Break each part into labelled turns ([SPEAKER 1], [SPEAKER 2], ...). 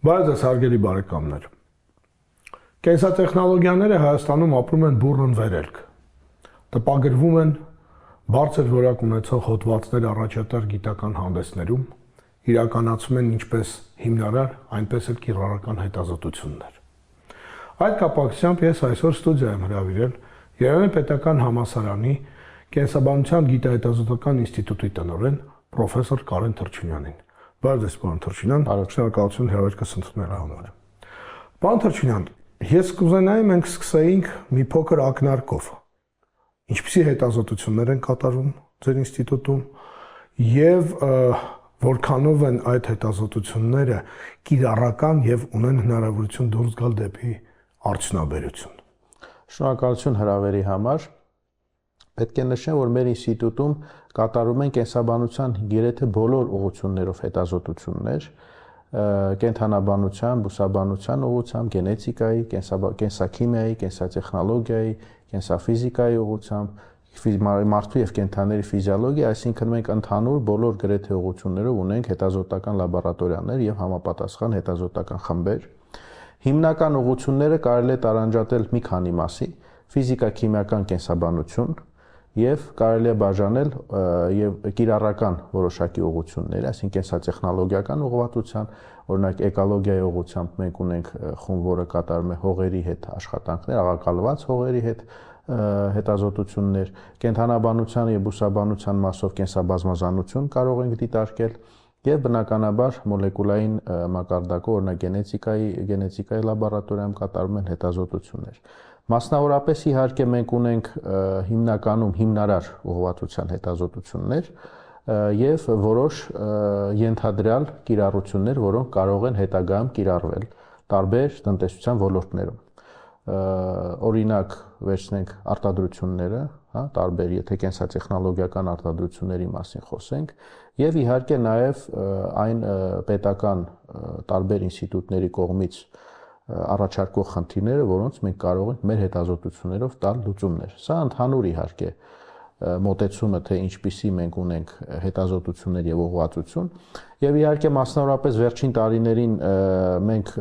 [SPEAKER 1] Բայց այս հարգելի բարեկամներ, կենսատեխնոլոգիաները Հայաստանում ապրում են բուռն վերելք, տպագրվում են բարձր որակ ունեցող հոդվածներ առաջատար գիտական հանդեսներում, իրականացում են ինչպես հիմնարար, այնպես էլ կիրառական հետազոտություններ։ Այդ կապակցությամբ ես այսօր ստուդիա եմ հրավիրել Երևանի պետական համալսարանի կենսաբանության գիտահետազոտական ինստիտուտի տնօրեն պրոֆեսոր Կարեն Թրջունյանին։ Բարև ձեզ, պարոն Թրջունյան, շնորհակալություն հրավերս ընդունելու համար։ Պարոն Թրջունյան, ես կուզենայի մենք սկսեինք մի փոքր ակնարկով։ Ինչպիսի հետազոտություններ են կատարվում ձեր ինստիտուտում եւ որքանով են այդ հետազոտությունները կիրառական եւ ունեն հնարավորություն դուրս գալ դեպի արդյունաբերություն։
[SPEAKER 2] Շնորհակալություն հրավերի համար։ Պետք է նշեմ, որ մեր ինստիտուտում կատարում են կենսաբանության գրեթե բոլոր ուղղություններով հետազոտություններ, կենդանաբանության, բուսաբանության ուղղությամբ, գենետիկայի, կենսաքիմիայի, կենսատեխնոլոգիայի, կենսաֆիզիկայի ուղղությամբ, մարդու եւ կենդանիների ֆիզիոլոգիա, այսինքն մենք ընդհանուր բոլոր գրեթե ուղղություններով ունենք հետազոտական լաբորատորիաներ եւ համապատասխան հետազոտական խմբեր։ Հիմնական ուղղությունները կարելի է տարանջատել մի քանի մասի՝ ֆիզիկա-քիմիական կենսաբանություն եւ կարելի է բաժանել եւ կիրառական որոշակի ուղղություններ, այսինքն կենսատեխնոլոգիական ուղղվածության, օրինակ էկոլոգիայի ուղղությամբ մենք ունենք խումբ, որը կատարում է հողերի հետ աշխատանքներ, աղակալված հողերի հետ հետազոտություններ, կենդանաբանության եւ բուսաբանության մասով կենսաբազմազանություն կարող ենք դիտարկել եւ բնականաբար մոլեկուլային մակարդակով, օրինակ գենետիկայի լաբորատորիայում կատարում են հետազոտություններ։ Մասնավորապես իհարկե մենք ունենք հիմնականում հիմնարար ուղղվածության հետազոտություններ եւ որոշ ենթադրյալ կիրառություններ, որոնք կարող են հետագայում կիրառվել տարբեր տնտեսության ոլորտներում։ Օրինակ վերցնենք արտադրությունները, հա, տարբեր, եթե կենսատեխնոլոգիական արտադրությունների մասին խոսենք, եւ իհարկե նաեւ այն պետական տարբեր ինստիտուտների կողմից առաջարկող խնդիրները, որոնց մենք կարող ենք մեր հետազոտություններով տալ լուծումներ։ Սա ընդհանուր իհարկե մոտեցումը, թե ինչպիսի մենք ունենք հետազոտություններ եւ ուղղվածություն, եւ իհարկե մասնավորապես վերջին տարիներին մենք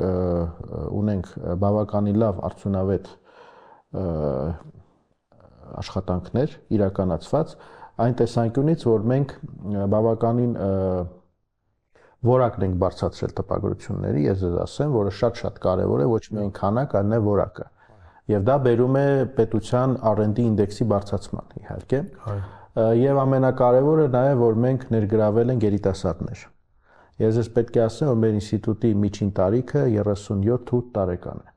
[SPEAKER 2] ունենք բավականին լավ արդյունավետ աշխատանքներ իրականացված այն տեսանկյունից, որ մենք բավականին որակն ենք բարձրացրել տպագրությունների, ես ձեզ ասեմ, որը շատ կարևոր է, ոչ միայն քանակը, այլ նաև որակը։ Եվ դա բերում է պետության R&D ինդեքսի բարձրացման, իհարկե։ Եվ ամենակարևորը նաև, որ մենք ներգրավել ենք երիտասարդներ։ Ես ձեզ պետք է ասեմ, որ մեր ինստիտուտի միջին տարիքը 37-8 տարեկան է։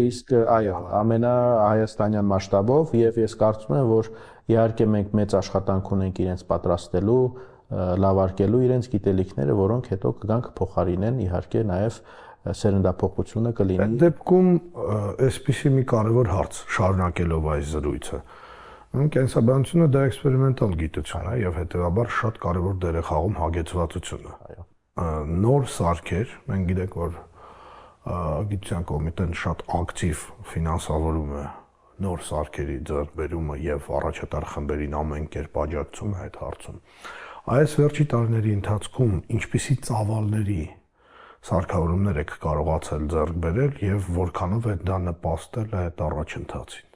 [SPEAKER 2] Իսկ այո, ամենահայաստանյան մասշտաբով, եւ ես կարծում եմ, որ իհարկե մենք մեծ աշխատանք ունենք իրենց պատրաստելու, լավարկելու իրենց գիտելիքները, որոնք հետո կգան կփոխարինեն իհարկե նաև սերնդափոխությունը կլինի։
[SPEAKER 1] Այդ դեպքում այսպիսի մի կարևոր հարց շարունակելով այս զրույցը։ Կենսաբանությունը դա էքսպերիմենտալ գիտություն է եւ հետեւաբար շատ կարևոր դեր է խաղում հագեցվածությունը։ Այո։ Նոր սարքեր, մենք գիտենք, որ գիտության կոմիտեն շատ ակտիվ ֆինանսավորում է նոր սարքերի ձեռքբերումը եւ առաջատար խմբերին ամեն կերպ աջակցում է այդ հարցում։ Այս վերջի տարիների ընթացքում ինչպիսի ծավալների սարքավորումներ եք կարողացել ձեռք բերել եւ որքանով է դա նպաստել այդ առաջընթացին։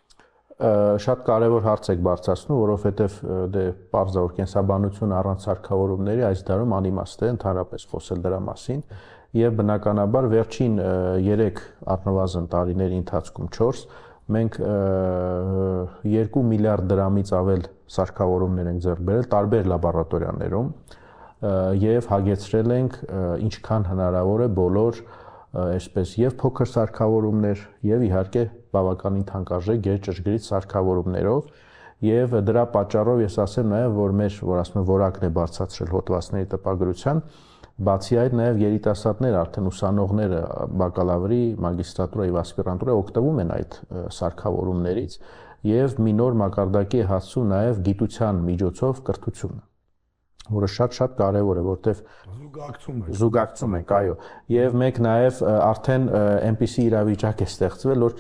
[SPEAKER 2] Շատ կարևոր հարց եք բարձրացնում, որովհետեւ դե պարզ է, որ կենսաբանություն առանց սարքավորումների այս դարում անիմաստ է ընդհանրապես խոսել դրա մասին եւ բնականաբար վերջին 3 առնվազն տարիների ընթացքում 4 մենք 2 միլիարդ դրամից ավել սարքավորումներ ենք ձեռք բերել տարբեր լաբորատորիաներում եւ հագեցրել ենք ինչքան հնարավոր է բոլոր այսպես եւ փոքր սարքավորումներ եւ իհարկե բավականին թանկարժեք գերճշգրիտ սարքավորումներով եւ դրա պատճառով ես ասեմ նաեւ որ մեր որ ասում եմ որակն է բարձրացրել հոդվածների տպագրության բացի այդ նաեւ երիտասարդներ արդեն ուսանողները բակալավրի մագիստրատուրա եւ ասպիրանտուրա օգտվում են այդ սարքավորումներից եւ մի նոր մակարդակի է հասցում նաեւ գիտության միջոցով կրթությունը որը շատ կարևոր է, որտեվ զուգակցում ենք, այո, եւ մենք նաեւ արդեն այնպիսի իրավիճակ է ստեղծվել, որ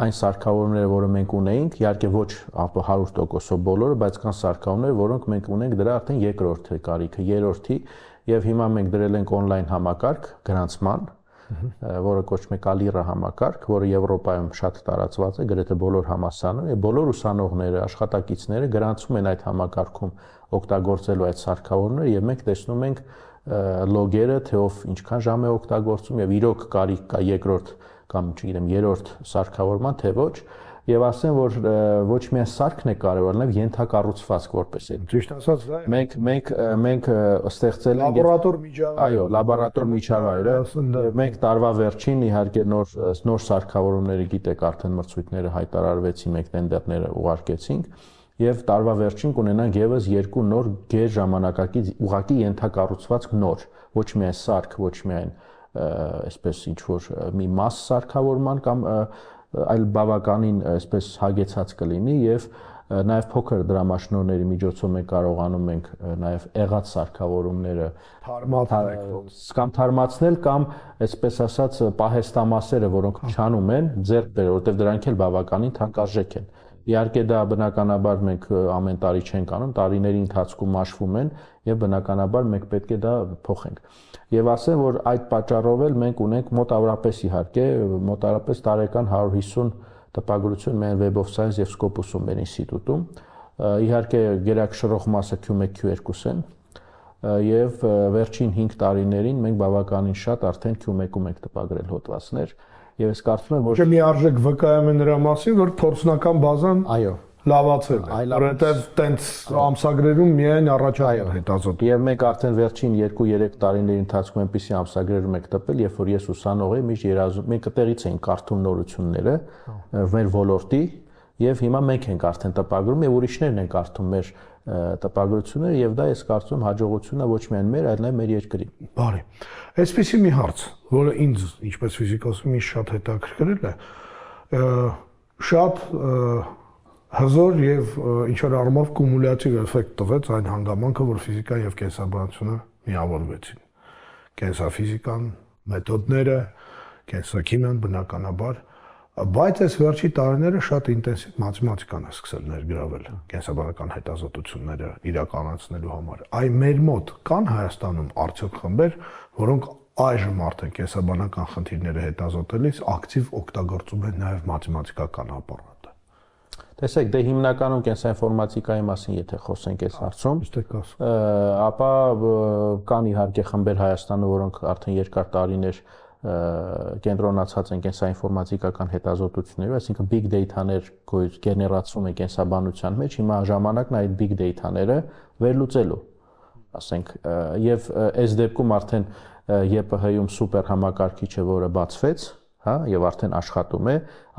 [SPEAKER 2] այն սարքավորումները, որը մենք ունեինք, իհարկե ոչ 100%-ով բոլորը, բայց կան սարքավորումներ, որոնք մենք ունենք դրա արդեն երկրորդ կարիքը, երրորդի, եւ հիմա մենք դրել ենք on-line համակարգ գրանցման, որը կոչվում է Kalira համակարգ, որը Եվրոպայում շատ տարածված է, գրեթե բոլոր համալսարանում, եւ բոլոր ուսանողները, աշխատակիցները գրանցում են այդ համակարգում օգտագործելու այդ սարքավորումները եւ մենք տեսնում ենք լոգերը, թե ով ինչքան ժամ է օգտագործում եւ իրոք կարիք կա երկրորդ կամ չգիտեմ երրորդ սարքավորման, թե ոչ։ Եվ ասեմ, որ ոչ միայն սարքն է կարևոր, այլև ենթակառուցվածք որպես այդ։
[SPEAKER 1] Ճիշտ ասած, դա է։
[SPEAKER 2] Մենք ստեղծել ենք
[SPEAKER 1] լաբորատոր միջավայր։
[SPEAKER 2] Այո, լաբորատոր միջավայրը։ Եվ մենք տարվա վերջին իհարկե նոր սարքավորումները գիտեք, արդեն մրցույթները հայտարարվեցին, մենք տենդերները ուղարկեցինք, եւ տարվա վերջին կունենանք եւս 2 նոր գեր ժամանակակից ուղղակի ենթակառուցվածք նոր, ոչ միայն սարք, ոչ միայն այսպես ինչ որ մի մաս սարքավորման կամ այլ բավականին այսպես հագեցած կլինի եւ նաեւ փոքր դրամաշնորհների միջոցով մենք կարողանում ենք նաեւ եղած սարքավորումները թարմացնել կամ այսպես ասած պահեստամասերը, որոնք չանում են, ձեռք բերել, որտեղ դրանք էլ բավականին թանկարժեք են։ Իհարկե դա բնականաբար մենք ամեն տարի չենք անում, տարիների ընթացքում մաշվում են եւ բնականաբար մենք պետք է դա փոխենք։ Եվ ասեմ, որ այդ պատճառով էլ մենք ունենք մոտավորապես իհարկե մոտավորապես տարեկան 150 տպագրություն մեր Web of Science եւ Scopus-ում մեր ինստիտուտում։ Իհարկե գերակշռող մասը Q1, Q2 են եւ վերջին 5 տարիներին մենք բավականին շատ արդեն Q1-ում ենք տպագրել հոդվածներ եւ ես կարծում եմ, որ
[SPEAKER 1] մի արժեք վկայում է նրա մասին, որ փորձնական բազան
[SPEAKER 2] այո
[SPEAKER 1] լավացել է, որովհետև տենց ամսագրերում միայն առաջարկել հետազոտում։
[SPEAKER 2] Եվ մենք արդեն վերջին 2-3 տարիների ընթացքում այնպիսի ամսագրերում ենք տպել, երբ որ ես ուսանող եմ, միշտ երազում, մենք տեղից ենք կարդում նորությունները մեր ոլորտի, եւ հիմա մենք ենք արդեն տպագրում եւ ուրիշներն են կարդում մեր տպագրությունները եւ դա ես կարծում հաջողությունն է ոչ միայն մեր, այլ նաեւ մեր երկրի։
[SPEAKER 1] Բարի։ Այսպեսի մի հարց, որը ինձ, ինչպես ֆիզիկոսում, ինձ շատ հետաքրքրել է, շատ հզոր եւ ինչ որ առումով կումուլյատիվ էֆեկտ տվեց այն հանգամանքը, որ ֆիզիկան եւ կենսաբանությունը միավորվեցին։ Կենսաֆիզիկան, մեթոդները, կենսաքիմիան բնականաբար, բայց այս վերջի տարիները շատ ինտենսիվ մաթեմատիկան է սկսել ներգրավել կենսաբանական հետազոտությունները իրականացնելու համար։ Այ մեր մոտ կան Հայաստանում արդյոք խմբեր, որոնք այժմ արդեն կենսաբանական խնդիրները հետազոտելիս ակտիվ օգտագործում են նաեւ մաթեմատիկական ապարատը։
[SPEAKER 2] Տեսեք, դե հիմնականում կենսաինֆորմատիկայի մասին եթե խոսենք այս հարցում, ապա կան իհարկե խմբեր Հայաստանում, որոնք արդեն երկար տարիներ կենտրոնացած են կենսաինֆորմատիկական հետազոտություններով, այսինքն big data-ներ գեներացվում են կենսաբանության մեջ, հիմա ժամանակն է այդ big data-ները վերլուծելու, ասենք, եւ այս դեպքում արդեն ԵՊՀ-ում սուպեր համակարգիչը, որը բացվեց, հա, եւ արդեն աշխատում է,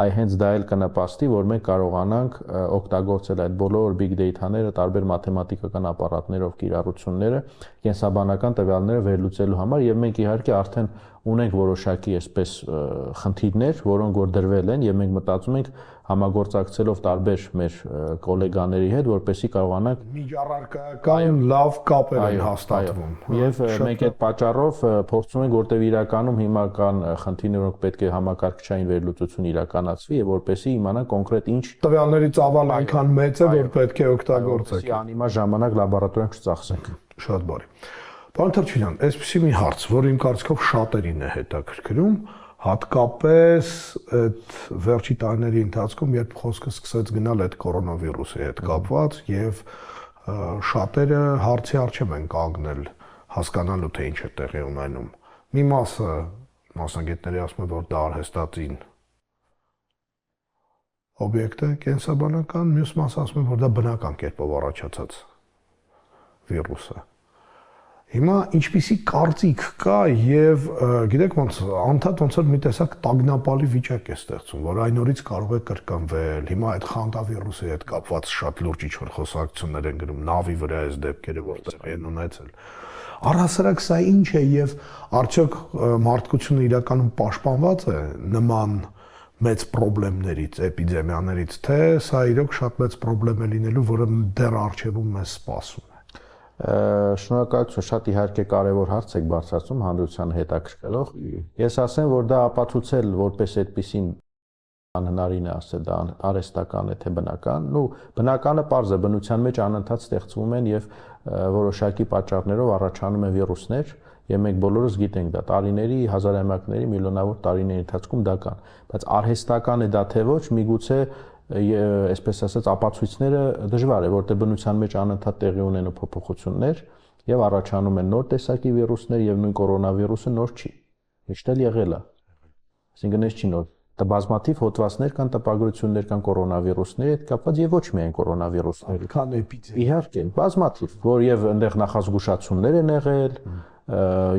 [SPEAKER 2] այ հենց դա էլ կնպաստի, որ մենք կարողանանք օգտագործել այդ բոլոր big data-ները, տարբեր մաթեմատիկական ապարատներով կիրառությունները կենսաբանական տվյալները վերլուծելու համար եւ մենք իհարկե արդեն ունենք որոշակի այսպես խնդիրներ, որոնք որ դրվել են եւ մենք մտածում ենք համագործակցելով տարբեր մեր գոլեգաների հետ, որպեսզի կարողանանք
[SPEAKER 1] միջառարկայական լավ կապեր են հաստատվում։
[SPEAKER 2] Եվ մենք այդ պատճառով փորձում ենք, որտեղ իրականում հիմա կան խնդիրներ, որոնք պետք է համակարգչային վերլուծություն իրականացվի եւ որպեսզի իմանան կոնկրետ ինչ
[SPEAKER 1] տվյալների ծավալը այնքան մեծ է, որ պետք է օգտագործենք։
[SPEAKER 2] Որպեսզի անիմա ժամանակ լաբորատորիան չծախսենք։
[SPEAKER 1] Շատ բարի։ Պարոն Թրջինյան, այսպեսի մի հարց, որը իմ կարծիքով շատերին է հետաքրքրում, հատկապես այդ վերջի տարիների ընթացքում, երբ խոսքը սկսեց գնալ այդ կորոնավիրուսի հետ կապված եւ շատերը հարցի առջև են կանգնել հասկանալու թե ինչ է տեղի ունենում։ Մի մասը մասնագետների ասում են, որ դա արհեստածին օբյեկտ է կենսաբանական, մյուս մասը ասում են, որ դա բնական կերպով առաջացած վիրուս է։ Հիմա ինչպիսի կարծիք կա եւ գիտեք ոնց անդադ ոնց որ մի տեսակ տագնապալի վիճակ է ստեղծում, որ այն օրից կարող է կրկնվել։ Հիմա այդ խանդավիրուսի հետ կապված շատ լուրջ ինչ-որ խոսակցություններ են գնում, նավի վրա այս դեպքերը որտեղ են ունեցել։ Առհասարակ սա ինչ է եւ արդյոք մարդկությունը իրականում պաշտպանված է նման մեծ խնդիրներից, էպիդեմիաներից, թե սա իրոք շատ մեծ խնդիր է լինելու, որը դեռ առջևում մեզ սպասում։
[SPEAKER 2] Շնորհակալություն, շատ իհարկե կարևոր հարց եք բարձրացնում հանրությանը հետաքրքրող։ Ես ասեմ, որ դա ապացուցել որպես այդպիսին անհնարին է ասել դա արհեստական է թե բնական, բնականը պարզ է, բնության մեջ անընդհատ ստեղծվում են եւ որոշակի պատճառներով առաջանում են վիրուսներ, եւ մենք բոլորս գիտենք դա տարիների, հազարամյակների, միլիոնավոր տարիների ընթացքում դա կան, բայց արհեստական է դա թե ոչ, միգուցե այսպես ասած ապացույցները դժվար է, որտեղ բնության մեջ անընդհատ տեղի ունեն փոփոխություններ եւ առաջանում են նոր տեսակի վիրուսներ եւ նույն կորոնավիրուսը նոր չի, միշտ էլ եղել է, այսինքն այս չի նոր բազմաթիվ հոդվածներ կան, տպագրություններ կան կորոնավիրուսների հետ կապված եւ ոչ միայն կորոնավիրուսների,
[SPEAKER 1] քան էպիդեմիա։
[SPEAKER 2] Իհարկե, բազմաթիվ, որ եւ այնտեղ նախազգուշացումներ են եղել,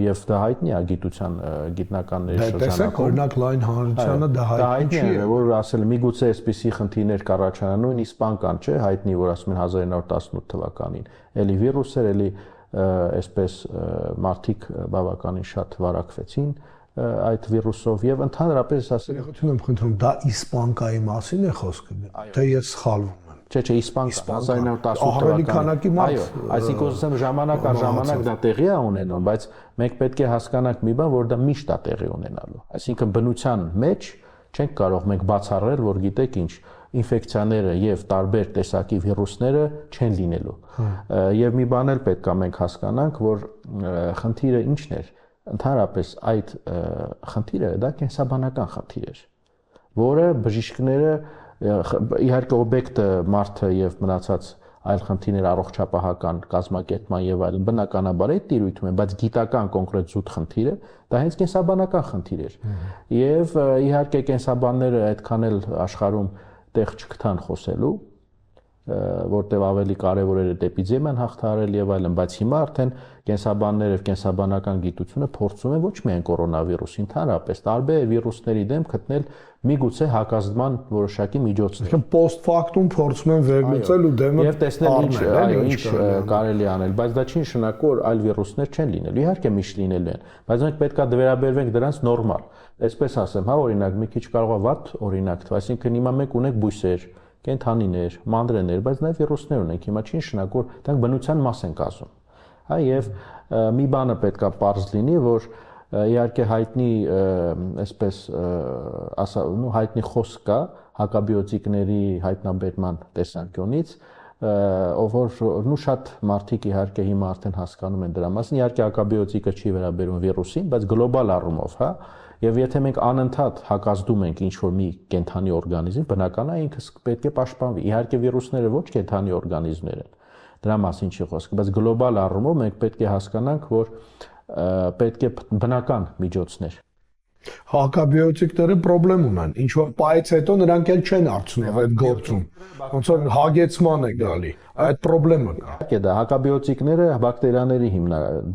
[SPEAKER 2] եւ դա հայտնի է գիտության գիտնականների շրջանում։
[SPEAKER 1] Տեսեք, օրինակ լայն հանրությանը դա հայտնի չի,
[SPEAKER 2] որ ասել միգուցե այսպիսի խնդիրներ կառաջանան, նույն իսպան չէ, հայտնի որ ասում են 1918 թվականին, էլի վիրուս էր, էլի այսպես մարդիկ բավականին շատ վարակվեցին այդ վիրուսով եւ ընդհանրապես ասել
[SPEAKER 1] եմ խնդրում դա իսպանկայի մասին է խոսքը թե ես սխալվում եմ
[SPEAKER 2] չէ իսպանկա 1918 թվականին այո այսինքն ասեմ ժամանակ առ ժամանակ դա տեղի է ունենում բայց մենք պետք է հասկանանք մի բան որ դա միշտ է տեղի ունենալու այսինքն բնության մեջ չենք կարող մենք բացառել որ գիտեք ինչ ինֆեկցիաները եւ տարբեր տեսակի վիրուսները չեն լինելու եւ մի բան էլ պետք է մենք հասկանանք որ խնդիրը ինչն է Ընդհանրապես այդ խնդիրը դա կենսաբանական խնդիր էր, որը բժիշկները իհարկե օբյեկտը մարդը եւ մնացած այլ խնդիրներ առողջապահական կազմակերպման եւ այլն բնականաբար այդ տիրույթում են, բայց գիտական կոնկրետ զուտ խնդիրը դա հենց կենսաբանական խնդիր էր։ Եվ իհարկե կենսաբանները այդքան էլ աշխարհում տեղ չգտան խոսելու որտեղ ավելի կարևոր էր էպիդեմիան հաղթահարել եւ այլն, բայց հիմա արդեն կենսաբանները եւ կենսաբանական գիտությունը փորձում են ոչ միայն կորոնավիրուսին, ընդհանրապես տարբեր վիրուսների դեմ գտնել միգուցե հակազդման որոշակի միջոցներ։
[SPEAKER 1] Այսինքն post factum փորձում են վերլուծել ու դեմը
[SPEAKER 2] եւ տեսնել ինչ կարելի անել, բայց դա չի նշանակում որ այլ վիրուսներ չեն լինելու։ Իհարկե միշտ լինելու են, բայց մենք պետքա վերաբերվենք դրանց նորմալ։ Այսպես ասեմ, հա օրինակ մի քիչ կարող է վատ օրինակ թվա, այսինքն հիմա մենք ունենք բույսեր կենթանիներ, մանրեներ, բայց նաև վիրուսներ ունենք։ Հիմա չի նշանակում, որ դրանք բնության մաս են կազմում։ Հա եւ մի բանը պետքա պարզ լինի, որ իհարկե հայտնի այսպես հայտնի խոսք կա հակաբիոտիկների հայտնաբերման տեսանկյունից, ով որ շատ մարդիկ իհարկե հիմա արդեն հասկանում են դրա մասին։ Իհարկե հակաբիոտիկը չի վերաբերում վիրուսին, բայց գլոբալ առումով, հա Եվ եթե մենք անընդհատ հակազդում ենք ինչ-որ մի կենթանի օրգանիզմ, բնական է ինքը պետք է պաշտպանվի։ Իհարկե վիրուսները ոչ կենթանի օրգանիզմներ են։ Դրա մասին չի խոսքը, բայց գլոբալ առումով մենք պետք է հասկանանք, որ պետք է բնական միջոցներ
[SPEAKER 1] Հակաբիոտիկները խնդրեմ ունեն, ինչ որ պայից հետո նրանք էլ չեն արդյունով այդ գործում։ Ոնց որ հագեցման է գալի, այդ խնդրեմը կա։
[SPEAKER 2] Իհարկե դա հակաբիոտիկները բակտերիաների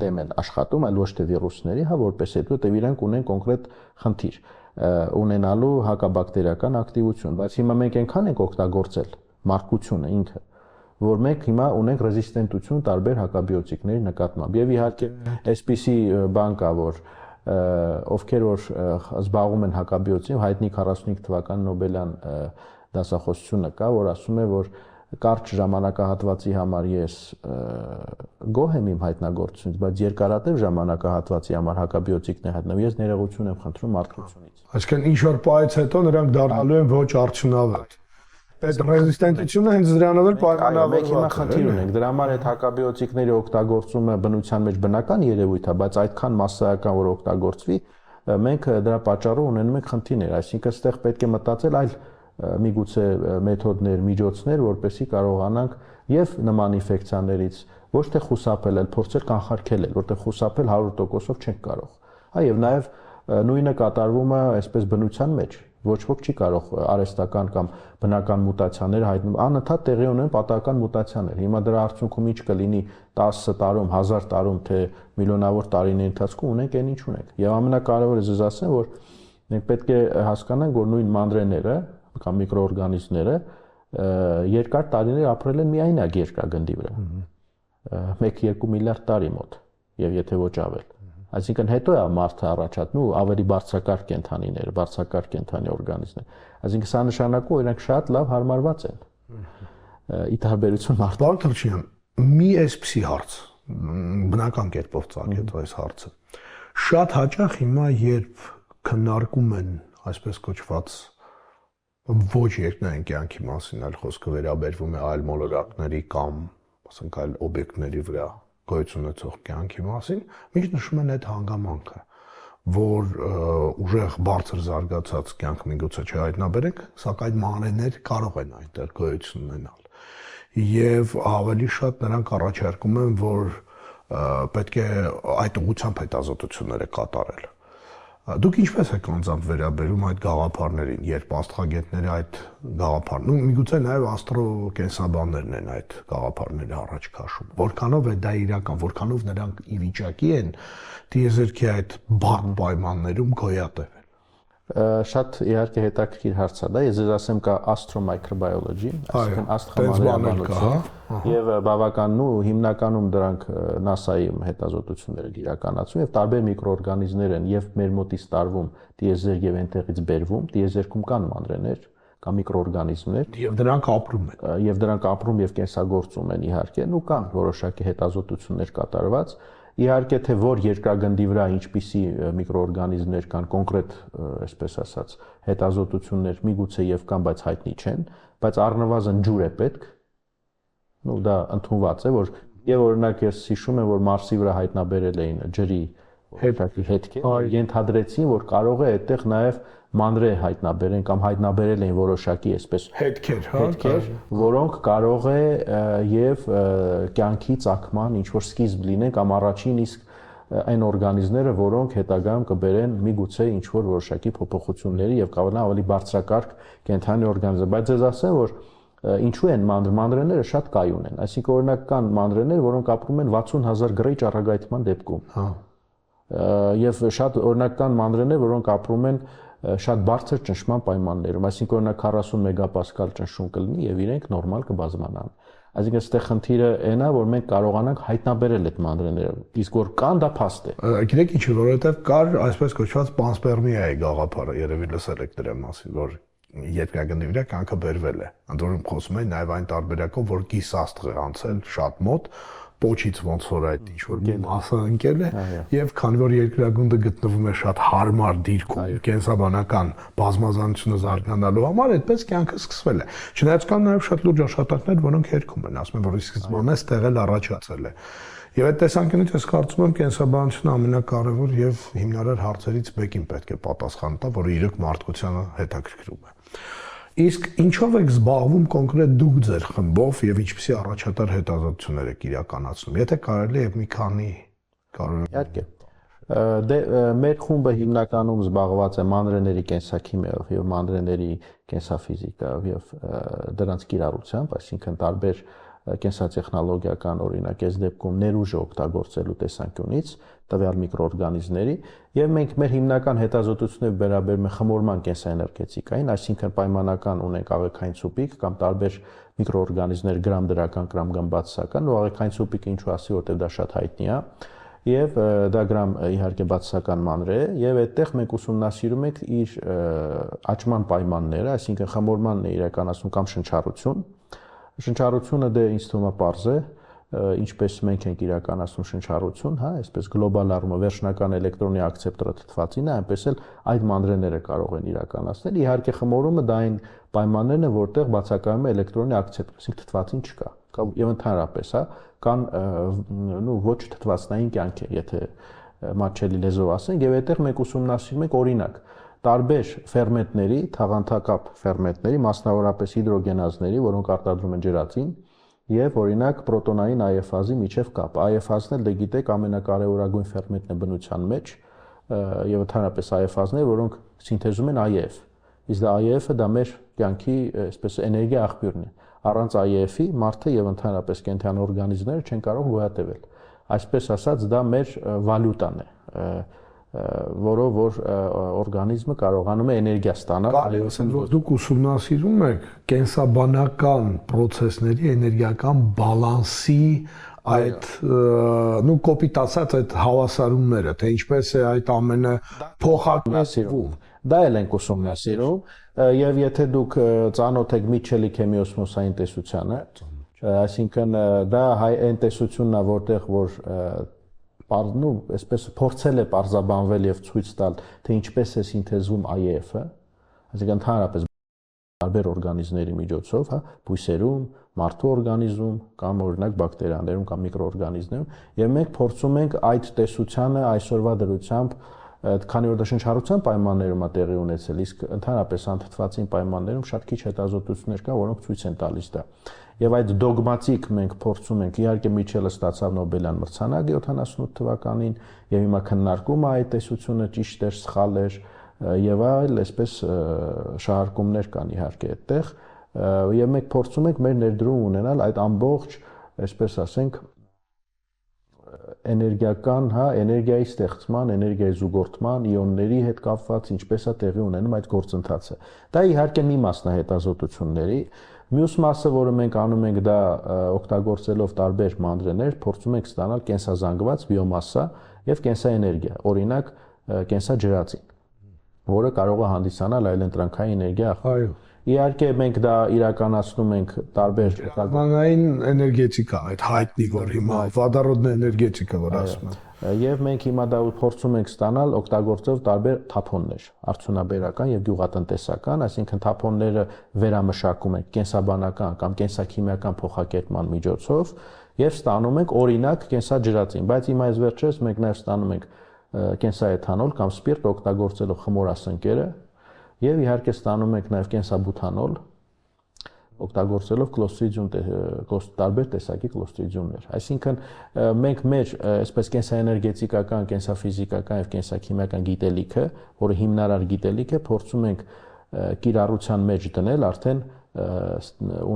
[SPEAKER 2] դեմ են աշխատում, այլ ոչ թե վիրուսների, հա որպես հետո դե իրենք ունեն կոնկրետ խնդիր ունենալու հակաբակտերիական ակտիվություն, բայց հիմա մենք այնքան ենք օգտագործել մարդկությունը ինքը, որ մենք հիմա ունենք ռեզիստենտություն տարբեր հակաբիոտիկների նկատմամբ։ Եվ իհարկե այսպիսի բան կա, որ ովքեր որ զբաղվում են հակաբիոտիկով, հայտնի 45 թվական Նոբելյան դասախոսությունը կա, որ ասում է, որ կարճ ժամանակահատվածի համար ես գոհ եմ իմ հայտնագործությունից, բայց երկարատև ժամանակահատվածի համար հակաբիոտիկներ հայտնեմ, ես ներողություն եմ խնդրում մարդկությունից։
[SPEAKER 1] Այսինքն ինչ որ պայից հետո նրանք դառնալու են ոչ արդյունավետ։ Այդ ռեզիստենտությունը հենց դրանով էլ պայմանավորված է։
[SPEAKER 2] Մենք հիմա խնդիր ունենք, դրա համար այդ հակաբիոտիկների օգտագործումը բնության մեջ բնական երևույթ է, բայց այդքան massայական որ օգտագործվի, մենք դրա պատճառով ունենում ենք խնդիրներ, այսինքն այստեղ պետք է մտածել այլ միգուցե մեթոդներ, միջոցներ, որպեսզի կարողանանք եւ նման ինֆեկցիաներից ոչ թե խուսափել, այլ փորձել կանխարգելել, որտեղ խուսափել 100%-ով չենք կարող։ Հա եւ նաեւ նույնը կատարվում է այսպես բնության մեջ ոչ ոք չի կարող արհեստական կամ բնական մուտացիաներ հայտնել անընդհատ տեղի ունեն պատահական մուտացիաներ հիմա դրա արդյունքում ինչ կլինի 10 տարում 1000 տարում թե միլիոնավոր տարիների ընթացքում ունենք այն ինչ ունենք եւ ամենակարևորը ես ասեմ որ մենք պետք է հասկանանք որ նույն մանրեները կամ միկրոօրգանիզմները երկար տարիներ ապրել են միայնակ երկրագնդի վրա 1-2 միլիարդ տարի մոտ եւ եթե ոչ ավել Այսինքն հետո է մարդը առաջացնում ու ավելի բարձրակարգ կենթանիներ, բարձրակարգ կենթանի օրգանիզմներ։ Այսինքն սա նշանակում իրենք շատ լավ հարմարված են։ Ի տարբերություն մարդու։
[SPEAKER 1] Պարոն Թրջյան, մի էսպիսի հարց, բնական կերպով ծագեց այս հարցը։ Շատ հաճախ հիմա երբ քննարկում են այսպես կոչված Ոչ երկնային կյանքի մասին, այլ խոսքը վերաբերվում է այլ մոլորակների կամ, ասենք, այլ օբյեկտների վրա գոյություն ունեցող կյանքի մասին, միշտ նշում են այդ հանգամանքը, որ ուժեղ բարձր զարգացած կյանք միգուցե չհայտնաբերենք, սակայն մանրէներ կարող են այնտեղ գոյություն ունենալ։ Եվ ավելի շատ նրանք առաջարկում են, որ պետք է այդ ուղղությամբ հետազոտությունները կատարել։ Դուք ինչպես եք անձամբ վերաբերում այդ գաղափարներին, երբ աստղագետները այդ գաղափարն, միգուցե նաև աստրոկենսաբաններն են այդ գաղափարները առաջ քաշում, որքանով է դա իրական, որքանով նրանք ի վիճակի են տիեզերքի այդ բարդ պայմաններում գոյատևել։
[SPEAKER 2] Շատ իհարկե հետաքրքիր հարց է դա, ես ձեզ ասեմ կա astromicrobiology, այսինքն աստղամանրամասնություն, եւ բավականին ու հիմնականում դրանք NASA-ի հետազոտությունները իրականացում եւ տարբեր միկրոօրգանիզմներ են եւ մեր մոտից տարվում տիեզերք եւ այնտեղից բերվում, տիեզերքում կան մանրէներ կամ միկրոօրգանիզմներ
[SPEAKER 1] եւ դրանք ապրում են
[SPEAKER 2] եւ դրանք ապրում եւ կենսագործում են իհարկե, ու կան որոշակի հետազոտություններ կատարված։ Իհարկե թե որ երկրագնդի վրա ինչպիսի միկրոօրգանիզմներ կան կոնկրետ, այսպես ասած, հետազոտություններ միգուցե եւ կան, բայց հայտնի չեն, բայց առնվազն ջուր է պետք։ Ну դա ընդունված է, որ եւ օրինակ ես հիշում եմ, որ Մարսի վրա հայտնաբերել էին ջրի հետքեր, ենթադրեցին, որ կարող է այդտեղ նաեւ մանրե հայտնաբերեն կամ հայտնաբերել էին որոշակի այսպես հետքեր, որոնք կարող է եւ կյանքի ցակման ինչ որ սկիզբ լինեն կամ առաջին իսկ այն օրգանիզմները, որոնք հետագայում կբերեն միգուցե ինչ որ որոշակի փոփոխությունների եւ կավանա ավելի բարձրակարգ կենթանի օրգանիզմ, բայց ես ասեմ, որ ինչու են մանրեները շատ կայուն են, այսինքն օրինակ կան մանրեներ, որոնք ապրում են 60,000 գրեյ ճառագայթման դեպքում, եւ շատ օրինակ կան մանրեներ, որոնք ապրում են շատ բարձր ճնշման պայմաններում, այսինքն օրինակ 40 մեգապասկալ ճնշում կլինի եւ իրենք նորմալ կբազմանան։ Այսինքն այստեղ խնդիրը այն է, որ մենք կարողանանք հայտնաբերել այդ մանրեները, իսկ որ կան դա փաստ է։
[SPEAKER 1] Գիտեք ինչի, որովհետեւ կար այսպես կոչված պանսպերմիայի գաղափարը, երևի լսել եք դրա մասին, որ երկրագնդի վրա կյանքը բերվել է։ Ընդ որում խոսում են նաեւ այն տարբերակով, որ կիսաստղ է անցել շատ մոտ, պոչից ոնց որ այդ ինչ որ մասը ընկել է եւ քանի որ երկրագունդը գտնվում է շատ հարմար դիրքում կենսաբանական բազմազանությունը զարգանալու համար, այդպես կյանքը սկսվել է։ Չնայած կան նաեւ շատ լուրջ աշխատանքներ, որոնք երգում են, ասում են, որ սկզբանե ստեղ էլ առաջացել է։ Եվ այդ տեսանկյունից ես կարծում եմ կենսաբանությունը ամենակարևոր եւ հիմնարար հարցերից մեկին պետք է պատասխան տա, որը իրոք մարդկությանը հետաքրքրում է։ Իսկ ինչով եք զբաղվում կոնկրետ դուք ձեր խմբով եւ ինչպիսի առաջատար հետազոտություններ եք իրականացնում։ Եթե կարելի է մի քանի
[SPEAKER 2] Իհարկե։ Դե մեր խումբը հիմնականում զբաղված է մանրէների կենսաքիմիայով եւ մանրէների կենսաֆիզիկայով եւ դրանց կիրառությամբ, այսինքն տարբեր կենսատեխնոլոգիական օրինակ այս դեպքում ներուժը օգտագործելու տեսանկյունից տվյալ միկրոօրգանիզմների եւ մենք մեր հիմնական հետազոտությունները վերաբերում են խմորման կենսաէներգետիկային, այսինքն պայմանական ունենք աղեքային ցուպիկ կամ տարբեր միկրոօրգանիզմներ գրամդրական կամ գամբացական, ու աղեքային ցուպիկը ինչու ասի, որտեղ դա շատ հայտնի է, եւ դա գրամ իհարկե բացասական մանրէ է եւ այդտեղ մենք ուսումնասիրում ենք իր աճման պայմանները, այսինքն խմորմանն է իրականացնում կամ շնչառություն։ Շնչառությունը դե ինձ թվում է պարզ է, ինչպես մենք ենք իրականացնում շնչառություն, հա, այսպես գլոբալ առումով վերջնական էլեկտրոնի ակցեպտորը թթվածինը, այնպես էլ այդ մանրեները կարող են իրականացնել։ Իհարկե խմորումը դա այն պայմաններն են, որտեղ բացակայում է էլեկտրոնի ակցեպտոր, այսինքն թթվածին չկա։ Եվ ընդհանրապես, հա, կան ոչ թթվածնային կյանք է, եթե մատչելի լեզվով ասենք, եւ այդտեղ մենք ուսումնասիրում ենք օրինակ տարբեր ֆերմենտների, թաղանթակապ ֆերմենտների, մասնավորապես հիդրոգենազների, որոնք արտադրում են ջրածին, եւ օրինակ պրոտոնային AF-ֆազի միջև կապ։ AF-ֆազն էլ դե գիտեք ամենակարևորագույն ֆերմենտն է բնության մեջ, եւ ընդհանրապես AF-ֆազներ, որոնք սինթեզում են AF։ Իսկ դա AF-ը դա մեր կյանքի, այսպես էներգիա աղբյուրն է։ Առանց AF-ի մարդը եւ ընդհանրապես կենթանի օրգանիզմները չեն կարող գոյատևել։ Այսպես ասած, դա մեր վալյուտան է, որով որ օրգանիզմը կարողանում է էներգիա ստանալ։
[SPEAKER 1] Կարելի է որ դուք ուսումնասիրում եք կենսաբանական process-ների էներգիական բալանսի այդ կոպիտ ասած այդ հավասարումները, թե ինչպես է այդ ամենը փոխանակվում։
[SPEAKER 2] Դա էլ ենք ուսումնասիրում, եւ եթե դուք ծանոթ եք Միչելի քեմիոսմոսային տեսությանը, այսինքն դա այն տեսությունն է, որտեղ որ այսպես փորձել է պարզաբանվել եւ ցույց տալ, թե ինչպես է սինթեզվում AF-ը, այսինքն ընդհանրապես տարբեր օրգանիզմների միջոցով, հա, բույսերում, մարդու օրգանիզմում կամ օրինակ բակտերիաներում կամ միկրոօրգանիզմներում, եւ մենք փորձում ենք այդ տեսությանը այսօրվա դրությամբ քանի որ դա շնչառության պայմաններում է տեղի ունեցել, իսկ ընդհանրապես անթթվածին պայմաններում շատ քիչ հետազոտություններ կան, որոնք ցույց են տալիս դա։ Եվ այդ դոգմատիկ մենք փորձում ենք, իհարկե Միչելը ստացավ Նոբելյան մրցանակ 78 թվականին, եւ հիմա քննարկում է այդ տեսությունը ճիշտ էր, սխալ էր, եւ այլ այսպես շահարկումներ կան իհարկե այդտեղ, եւ մենք փորձում ենք մեր ներդրում ունենալ այդ ամբողջ, այսպես ասենք, էներգիական, հա, էներգիայի ստեղծման, էներգիայի զուգորդման, իոնների հետ կապված ինչպես է տեղի ունենում այդ գործընթացը։ Դա իհարկե մի մասն է հետազոտությունների, մյուս մասը, որը մենք անում ենք, դա օգտագործելով տարբեր մանրէներ, փորձում ենք ստանալ կենսազանգված բիոմասա եւ կենսաէներգիա, օրինակ կենսաջրածին, որը կարող է հանդիսանալ այլընտրանքային էներգիա։
[SPEAKER 1] Այո։
[SPEAKER 2] Իհարկե մենք դա իրականացնում ենք տարբեր
[SPEAKER 1] Մանային էներգետիկա, այդ հայտնի որ հիմա վադարոդն էներգետիկա որ ասում են։
[SPEAKER 2] Եվ մենք հիմա դա փորձում ենք ստանալ օգտագործելով տարբեր թափոններ, արդյունաբերական եւ գյուղատնտեսական, այսինքն թափոնները վերամշակում ենք կենսաբանական կամ կենսաքիմիական փոխակերպման միջոցով եւ ստանում ենք օրինակ կենսաջրածին, բայց հիմա այս վերջերս մենք նաեւ ստանում ենք կենսաէթանոլ կամ սպիրտ օգտագործելով խմորասնկերը եւ իհարկե ստանում ենք նաեւ կենսաբութանոլ օգտագործելով կլոստրիդիում տարբեր տեսակի կլոստրիդիումներ։ Այսինքն մենք մեր այսպես կենսաէներգետիկական, կենսաֆիզիկական եւ կենսաքիմիական գիտելիքը, որը հիմնարար գիտելիք է, փորձում ենք կիրառության մեջ դնել արդեն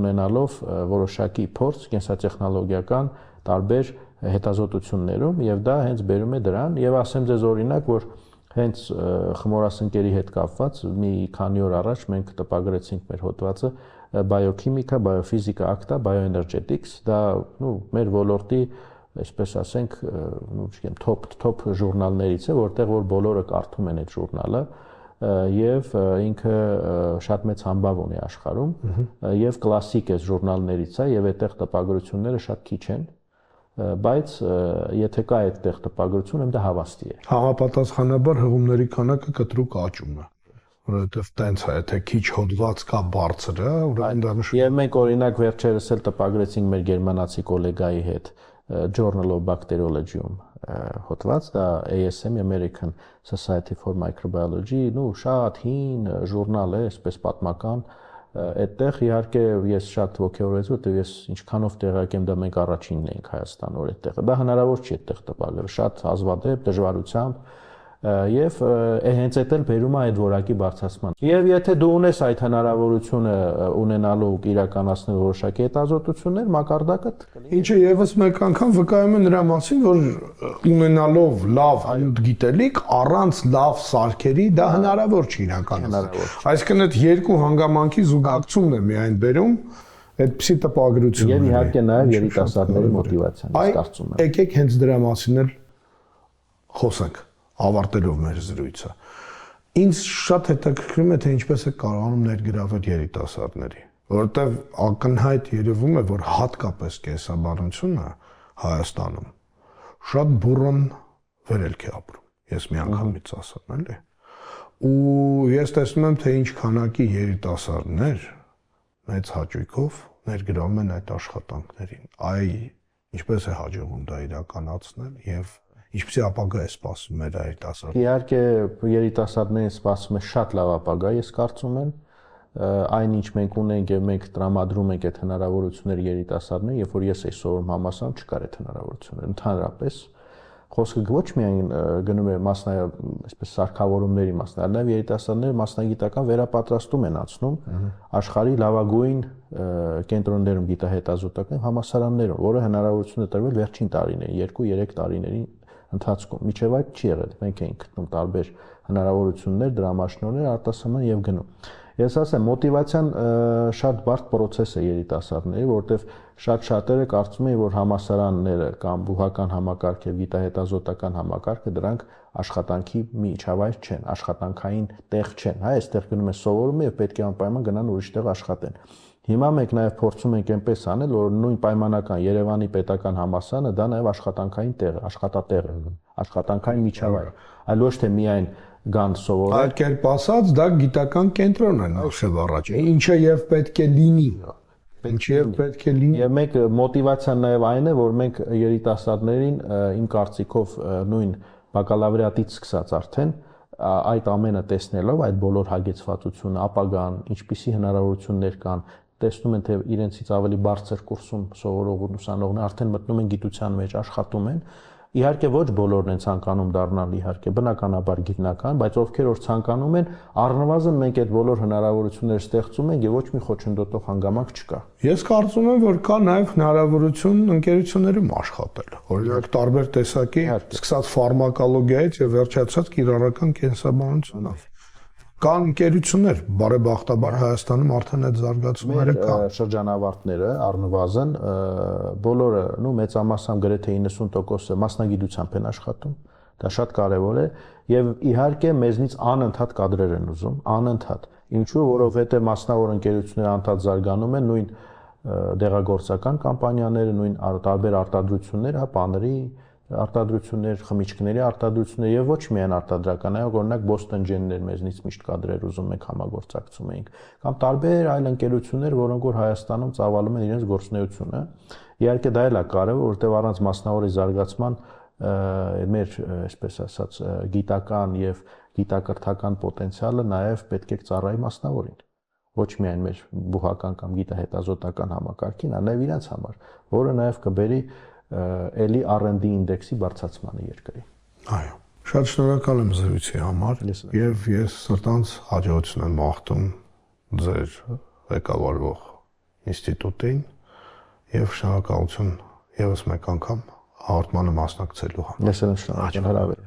[SPEAKER 2] ունենալով որոշակի փորձ կենսատեխնոլոգիական տարբեր հետազոտություններում եւ դա հենց բերում է դրան եւ ասեմ ձեզ օրինակ, որ հենց խմորասնկերի հետ կապված մի քանի օր առաջ մենք տպագրեցինք մեր հոդվածը Biochimica, Biophysica Acta, Bioenergetics, դա մեր ոլորտի, այսպես ասենք, top ժուրնալներից է, որտեղ որ բոլորը կարդում են այդ ժուրնալը եւ ինքը շատ մեծ համբավ ունի աշխարհում եւ կլասիկ է ժուրնալներից է եւ այդտեղ տպագրությունները շատ քիչ են, բայց եթե կա այդտեղ տպագրություն, դա հավաստի է։
[SPEAKER 1] Համապատասխանաբար հղումների քանակը կտրուկ աճում է, որովհետեւ տենց է, եթե քիչ հոդված կա բարձր է, ուրեմն դա նշում է։
[SPEAKER 2] Եվ մենք օրինակ վերջերս էլ տպագրեցինք մեր գերմանացի գոլեգայի հետ Journal of Bacteriology-ում հոդված, դա ASM American Society for Microbiology, շատ հին ժուրնալ է, այսպես պատմական։ Այդտեղ իհարկե ես շատ ոգևորվեցի, որտեղ ես ինչքանով տեղյակ եմ, դա մենք առաջինն ենք Հայաստանում, որ այդտեղ։ Դա հնարավոր չի այդտեղ տպագրել, շատ հազվադեպ դժվարությամբ եւ հենց այդ էլ բերում է այդ որակի բարձրացման։ Եվ եթե դու ունես այդ հնարավորությունը ունենալու իրականացնել որոշակի հետազոտություններ, մակարդակը
[SPEAKER 1] ինչը եւս մեկ անգամ վկայում է նրա մասին, որ ունենալով լավ գիտելիք առանց լավ սարքերի դա հնարավոր չի իրականացնել։ Այսինքն այդ երկու հանգամանքի զուգակցումն է միայն բերում այդպիսի տպագրություն։
[SPEAKER 2] Եվ իհարկե նաեւ երիտասարդների մոտիվացիան, ես կարծում եմ։
[SPEAKER 1] Եկեք հենց դրա մասին էլ խոսենք ավարտելով մեր զրույցը։ Ինձ շատ հետաքրքրում է, թե ինչպես է կարողանում ներգրավել երիտասարդների, որովհետև ակնհայտ երևում է, որ հատկապես կենսաբանությունը Հայաստանում շատ բուռն վերելք է ապրում։ Ես միանգամից ասեմ, էլի։ Ու ես տեսնում եմ, թե ինչ քանակի երիտասարդներ մեծ հաճույքով ներգրավում են այդ աշխատանքներին։ Ինչպես է հաջողվում դա իրականացնել եւ ինչպեսի ապագա է սպասում մեր երիտասարդներին։
[SPEAKER 2] Իհարկե երիտասարդներին սպասում է շատ լավ ապագա, ես կարծում եմ, այնինչ մենք ունենք եւ մենք տրամադրում ենք այդ հնարավորությունները երիտասարդներին, երբ որ ես էի սովորում համալսարանում, չկար այդ հնարավորությունները ընդհանրապես։ Խոսքը ոչ միայն գնում է այսպես սարքավորումների մասն, այլ նաեւ երիտասարդները մասնագիտական վերապատրաստում են անցնում աշխարհի լավագույն կենտրոններում գիտահետազոտական համալսարաններում, որը հնարավորություն է տրվել վերջին տարիներին, 2-3 տարիների ընթացքում։ Միջև այդ չի եղել։ Մենք էինք գտնում տարբեր հնարավորություններ, դրամաշնորհներ արտասահման եւ գնում։ Ես ասեմ, մոտիվացիան շատ բարդ process է երիտասարդների, որովհետեւ շատ շատերը կարծում են, որ համալսարանները կամ բուհական համակարգը, գիտահետազոտական համակարգը դրանք աշխատանքի միջավայր չեն, աշխատանքային տեղ չեն։ Հա, այստեղ գնում են սովորում եւ պետք է անպայման գնան ուրիշ տեղ աշխատեն։ Հիմա մենք նաև փորձում ենք այնպես անել, որ նույն պայմանական Երևանի պետական համալսարանը դա նաև աշխատանքային տեղ է, աշխատատեղ է, աշխատանքային միջավայր, այլ ոչ թե միայն գան սովորել։
[SPEAKER 1] Այդ կերպ ասած, դա գիտական կենտրոն է նախշև առաջ։ Ինչը եւ պետք է լինի։ Ինչեւ պետք է լինի։
[SPEAKER 2] Եվ մեկ մոտիվացիան նաեւ այն է, որ մենք երիտասարդներին իմ կարծիքով նույն բակալավրիատից սկսած արդեն այդ ամենը տեսնելով, այդ բոլոր հագեցվածությունը, ապագան, ինչպիսի հնարավորություններ կան, տեսնում են, թե իրենցից ավելի բարձր կուրսում սովորող ուսանողները արդեն մտնում են գիտության մեջ, աշխատում են։ Իհարկե ոչ բոլորն են ցանկանում դառնալ իհարկե բնականաբար գիտնական, բայց ովքեր որ ցանկանում են, առնվազն մենք այդ բոլոր հնարավորությունները ստեղծում ենք եւ ոչ մի խոչընդոտող հանգամանք չկա։
[SPEAKER 1] Ես կարծում եմ, որ կա նաեւ հնարավորություն ընկերություններում աշխատել։ Օրինակ տարբեր տեսակի, սկսած ֆարմակոլոգիայից եւ վերջացած կիրառական կենսաբանությունով։ Կան ընկերություններ, բարեբախտաբար Հայաստանում արդեն այդ զարգացումները կան։
[SPEAKER 2] Շրջանավարտները առնվազն բոլորը, մեծամասամբ գրեթե 90%-ը մասնագիտությամբ են աշխատում։ Դա շատ կարևոր է եւ իհարկե մեզնից անընդհատ կադրեր են ուզում, անընդհատ։ Ինչու՞, որովհետեւ մասնավոր ընկերությունները անդադ զարգանում են, նույն դեղագործական կամպանիաները, նույն տարբեր արտադրություններ, բաների արտադրություններ, խմիչքների արտադրություններ եւ ոչ միայն արտադրական, այլ օրինակ Boston Gen-ներ մեզնից միշտ կադրեր ուզում ենք համագործակցում ենք, կամ տարբեր այլ ընկերություններ, որոնք որ Հայաստանում ծավալում են իրենց գործունեությունը։ Իհարկե դա էլ է կարևոր, որտեղ առանց մասնավորի զարգացման մեր, այսպես ասած, գիտական եւ գիտակրթական պոտենցիալը նաեւ պետք է ծառայի մասնավորին։ Ոչ միայն մեր բուհական կամ գիտահետազոտական համակարգին, այլ նաեւ իրենց համար, որը նաեւ կբերի էլի R&D ինդեքսի բարձրացմանը երկրի։
[SPEAKER 1] Այո։ Շատ շնորհակալ եմ զրույցի համար եւ ես սրտանց հաջողություն եմ մաղթում ձեր ղեկավարվող ինստիտուտին եւ շնորհակալություն եւս մեկ անգամ հաղորդմանը մասնակցելու համար։
[SPEAKER 2] Ես էլ շնորհակալ եմ։